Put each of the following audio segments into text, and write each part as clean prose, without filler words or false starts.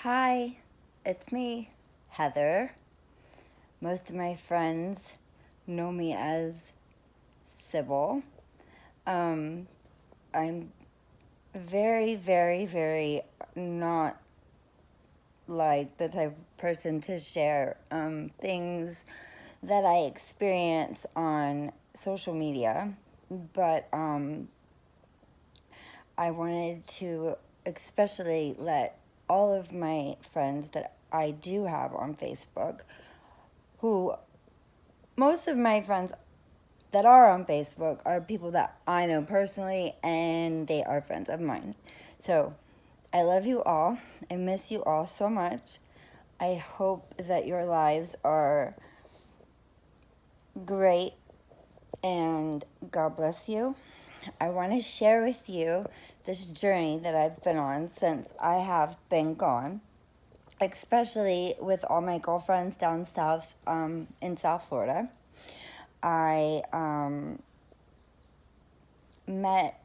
Hi, it's me, Heather. Most of my friends know me as Sybil. Um, I'm very, very, very not like the type of person to share things that I experience on social media, but I wanted to especially let all of my friends that I do have on Facebook, who most of my friends that are on Facebook are people that I know personally and they are friends of mine. So I love you all. I miss you all so much. I hope that your lives are great and God bless you. I want to share with you this journey that I've been on since I have been gone, especially with all my girlfriends down south in South Florida. I met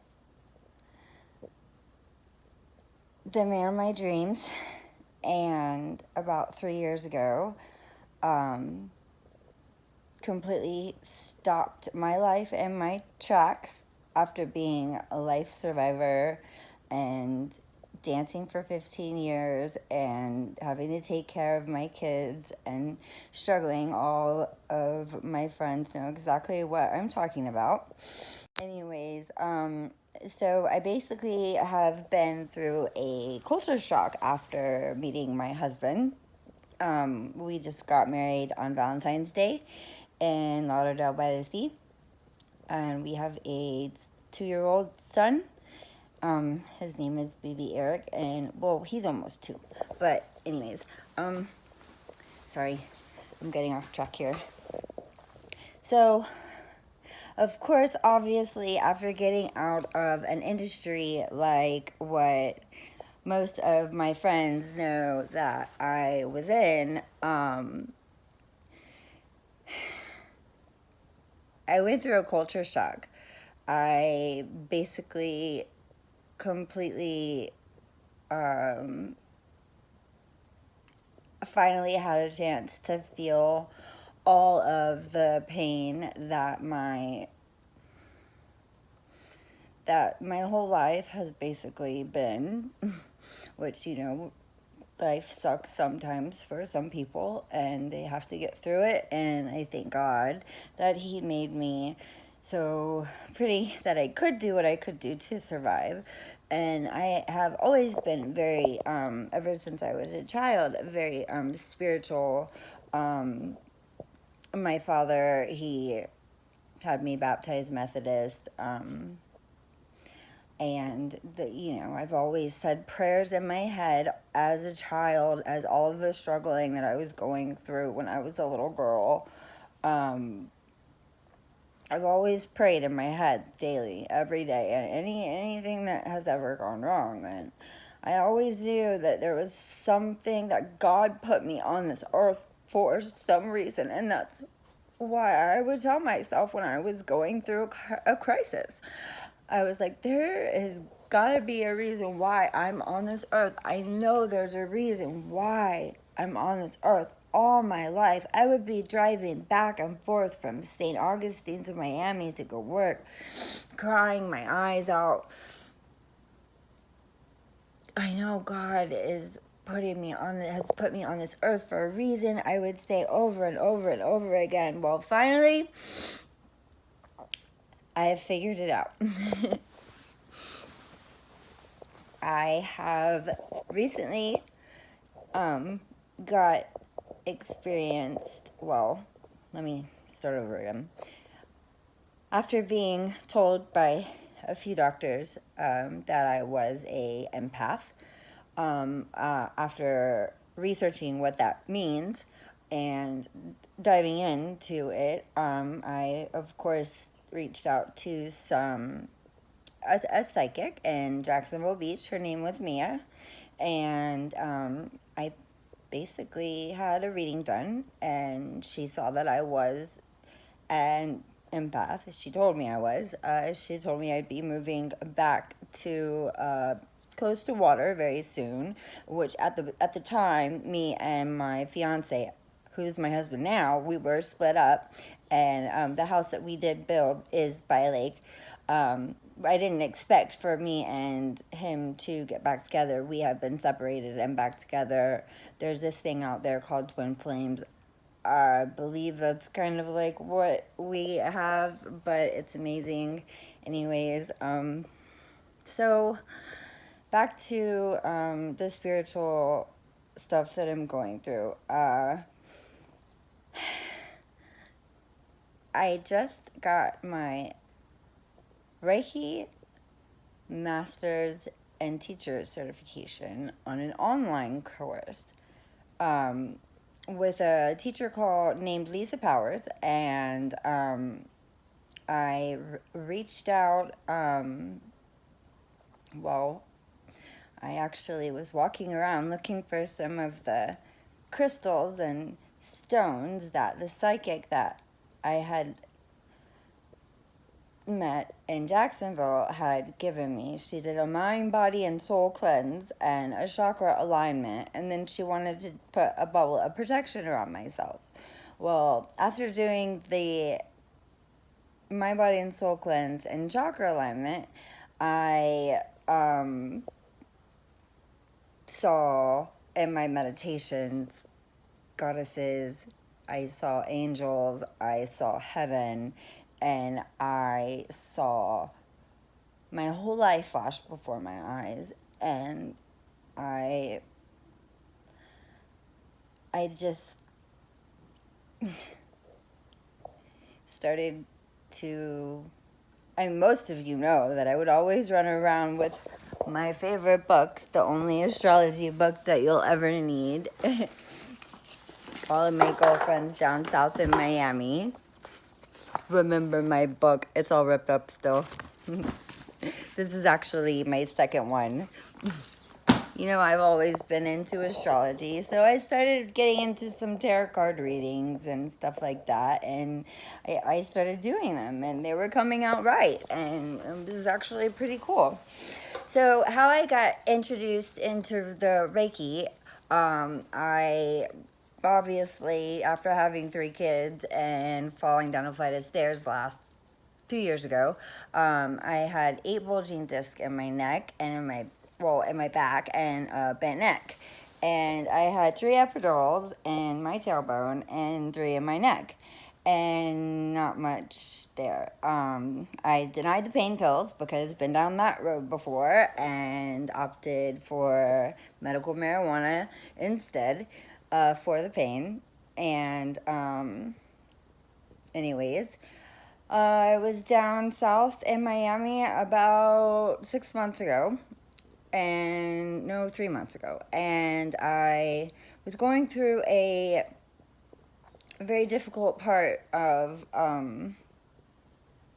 the man of my dreams, and about 3 years ago, um, completely stopped my life in my tracks after being a life survivor and dancing for 15 years and having to take care of my kids and struggling. All of my friends know exactly what I'm talking about. Anyways, so I basically have been through a culture shock after meeting my husband. We just got married on Valentine's Day in Lauderdale by the Sea, and we have a 2-year-old son. His name is baby Eric, and well, he's almost 2, but anyways, sorry, I'm getting off track here. So, of course, obviously, after getting out of an industry like what most of my friends know that I was in, I went through a culture shock. I basically completely finally had a chance to feel all of the pain that my whole life has basically been, which, life sucks sometimes for some people and they have to get through it. And I thank God that He made me so pretty that I could do what I could do to survive. And I have always been very, ever since I was a child, very spiritual. My father, he had me baptized Methodist. And I've always said prayers in my head as a child, as all of the struggling that I was going through when I was a little girl. I've always prayed in my head daily, every day, and anything that has ever gone wrong. And I always knew that there was something that God put me on this earth for some reason, and that's why I would tell myself when I was going through a crisis. I was like, there has got to be a reason why I'm on this earth. I know there's a reason why I'm on this earth. All my life, I would be driving back and forth from St. Augustine to Miami to go work, crying my eyes out. I know God has put me on this earth for a reason. I would say over and over and over again. Well, finally, I have figured it out. I have recently got experienced, well, let me start over again. After being told by a few doctors that I was a empath, after researching what that means and diving into it, I, of course, reached out to a psychic in Jacksonville Beach. Her name was Mia, and I basically had a reading done, and she saw that I was an empath. She told me I was. She told me I'd be moving back to close to water very soon, which at the time, me and my fiance, who's my husband now, we were split up, and the house that we did build is by a lake. I didn't expect for me and him to get back together. We have been separated and back together. There's this thing out there called twin flames. I believe that's kind of like what we have, but it's amazing. Anyways, so back to the spiritual stuff that I'm going through. I just got my Reiki Master's and Teacher certification on an online course with a teacher named Lisa Powers, and I reached out. Well, I actually was walking around looking for some of the crystals and stones that the psychic that I had met in Jacksonville had given me. She did a mind, body, and soul cleanse and a chakra alignment, and then she wanted to put a bubble of protection around myself. Well, after doing the mind, body, and soul cleanse and chakra alignment, I saw in my meditations goddesses, I saw angels, I saw heaven, and I saw my whole life flash before my eyes, and I just started to, most of you know that I would always run around with my favorite book, the only astrology book that you'll ever need. All of my girlfriends down south in Miami remember my book. It's all ripped up still. This is actually my second one. You know, I've always been into astrology, so I started getting into some tarot card readings and stuff like that, and I started doing them, and they were coming out right, and this is actually pretty cool. So how I got introduced into the Reiki, I obviously, after having 3 kids and falling down a flight of stairs 2 years ago, I had 8 bulging discs in my neck and in my back and a bent neck. And I had 3 epidurals in my tailbone and 3 in my neck. And not much there. I denied the pain pills because I've been down that road before and opted for medical marijuana instead for the pain. And anyways, I was down south in Miami about 6 months ago. 3 months ago. And I was going through a very difficult part of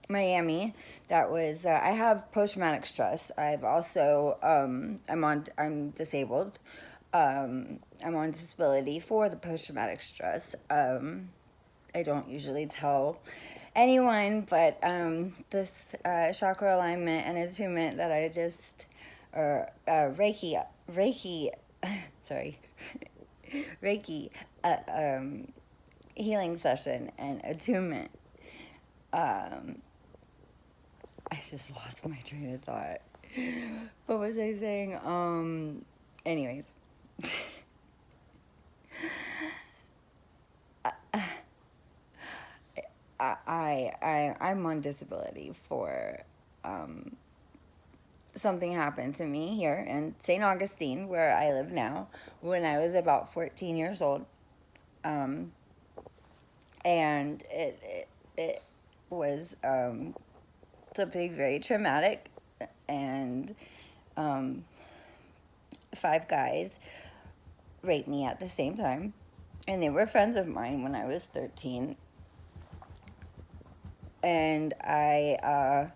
Miami. That was I have post-traumatic stress. I've also I'm disabled. I'm on disability for the post-traumatic stress. I don't usually tell anyone, but this chakra alignment and attunement that I just Reiki sorry Reiki healing session and attunement. I just lost my train of thought. What was I saying? Anyways. I'm on disability for something happened to me here in St. Augustine, where I live now, when I was about 14 years old. And it was something very traumatic, and 5 guys raped me at the same time, and they were friends of mine when I was 13. And I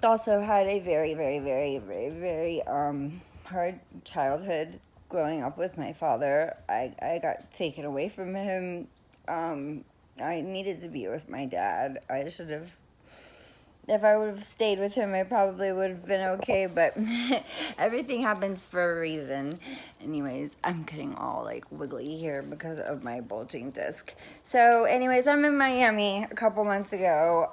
also had a very, very, very, very, very hard childhood growing up with my father. I got taken away from him. I needed to be with my dad. I should have if I would have stayed with him, I probably would have been okay, but everything happens for a reason. Anyways, I'm getting all like wiggly here because of my bulging disc. So anyways, I'm in Miami a couple months ago.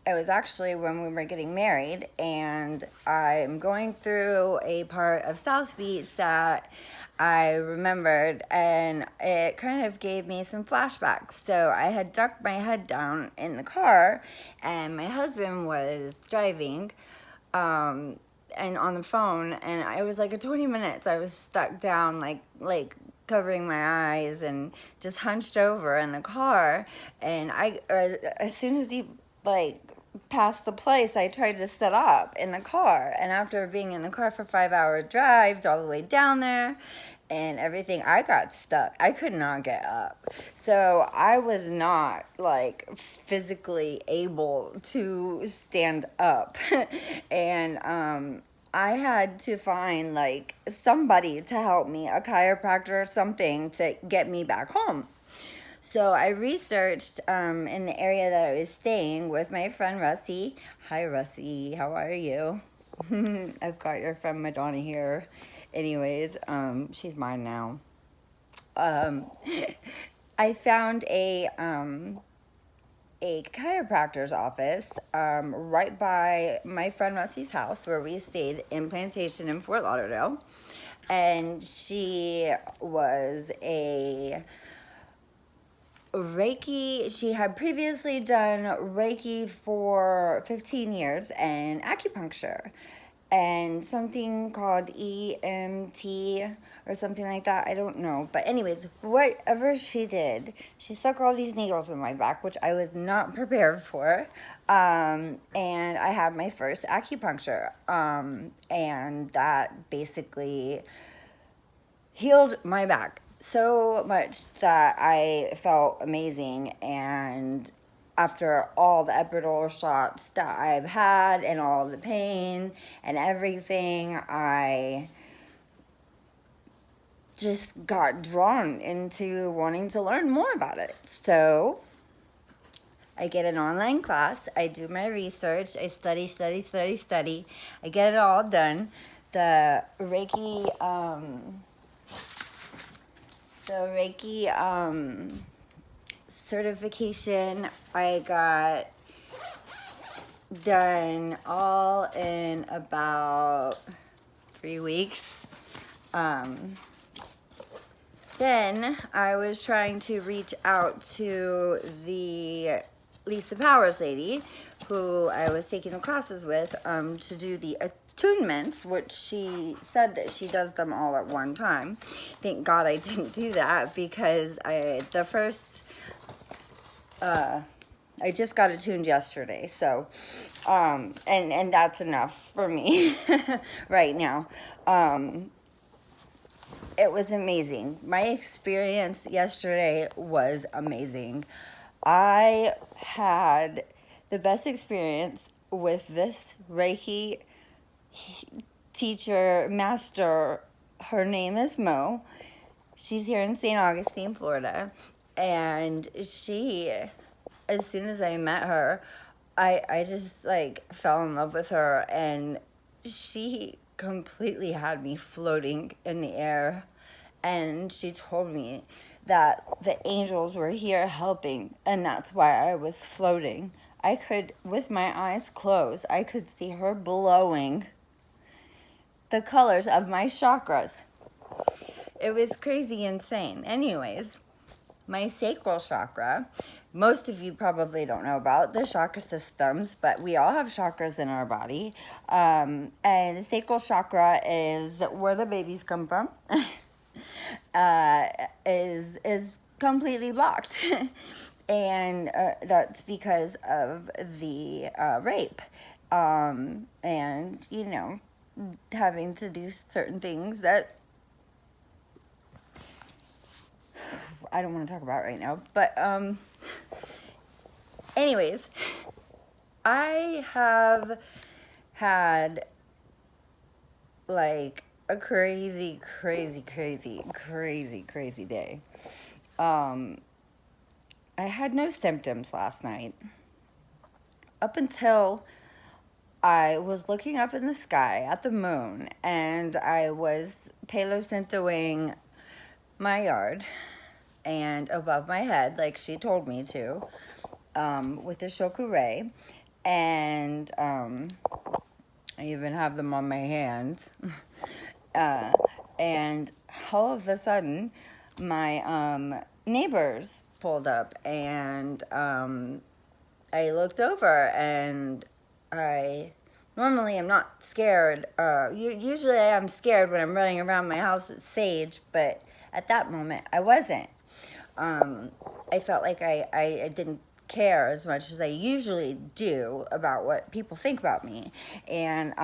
It was actually when we were getting married, and I'm going through a part of South Beach that I remembered, and it kind of gave me some flashbacks. So I had ducked my head down in the car, and my husband was driving, and on the phone, and it was like a 20 minutes. I was stuck down, like covering my eyes and just hunched over in the car, and as soon as he like past the place, I tried to sit up in the car, and after being in the car for 5 hour drive all the way down there and everything, I got stuck. I could not get up, so I was not like physically able to stand up. And I had to find like somebody to help me, a chiropractor or something, to get me back home. So I researched in the area that I was staying with my friend Russie. Hi, Russie. How are you? I've got your friend Madonna here. Anyways, she's mine now. I found a chiropractor's office right by my friend Russie's house where we stayed in Plantation in Fort Lauderdale. And she was a Reiki. She had previously done Reiki for 15 years and acupuncture and something called EMT or something like that. I don't know. But anyways, whatever she did, she stuck all these needles in my back, which I was not prepared for. And I had my first acupuncture. And that basically healed my back so much that I felt amazing. And after all the epidural shots that I've had and all the pain and everything, I just got drawn into wanting to learn more about it. So I get an online class, I do my research, I study. I get it all done. The Reiki certification I got done all in about 3 weeks. Then I was trying to reach out to the Lisa Powers lady who I was taking the classes with to do the attunements, which she said that she does them all at one time. Thank God I didn't do that, because I just got attuned yesterday, so and that's enough for me right now. It was amazing. My experience yesterday was amazing. I had the best experience with this Reiki teacher, master. Her name is Mo. She's here in St. Augustine, Florida. And she, as soon as I met her, I just like fell in love with her, and she completely had me floating in the air. And she told me that the angels were here helping, and that's why I was floating. I could, with my eyes closed, I could see her blowing the colors of my chakras. It was crazy insane. Anyways, my sacral chakra, most of you probably don't know about the chakra systems, but we all have chakras in our body. And the sacral chakra is where the babies come from. Is completely blocked. And that's because of the rape. And, you know, having to do certain things that I don't want to talk about right now. But anyways, I have had like a crazy day. I had no symptoms last night. up until I was looking up in the sky at the moon, and I was Palo Santoing my yard and above my head, like she told me to, with the shokure. And I even have them on my hands. uh, and all of a sudden, my neighbors pulled up, and I looked over, and I normally am not scared. Usually I am scared when I'm running around my house with Sage, but at that moment I wasn't. I felt like I didn't care as much as I usually do about what people think about me. And